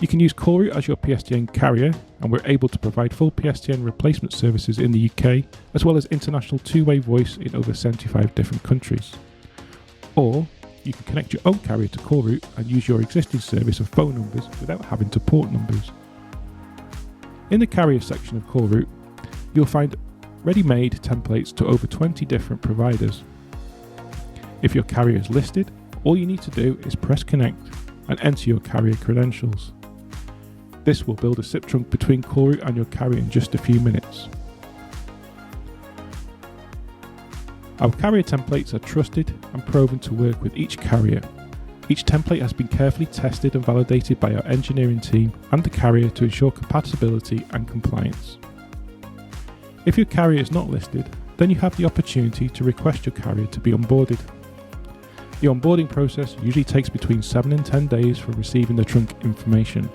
You can use Callroute as your PSTN carrier, and we're able to provide full PSTN replacement services in the UK, as well as international two-way voice in over 75 different countries. Or you can connect your own carrier to Callroute and use your existing service of phone numbers without having to port numbers. In the carrier section of Callroute, you'll find ready-made templates to over 20 different providers. If your carrier is listed, all you need to do is press connect and enter your carrier credentials. This will build a SIP trunk between Callroute and your carrier in just a few minutes. Our carrier templates are trusted and proven to work with each carrier. Each template has been carefully tested and validated by our engineering team and the carrier to ensure compatibility and compliance. If your carrier is not listed, then you have the opportunity to request your carrier to be onboarded. The onboarding process usually takes between 7 and 10 days from receiving the trunk information.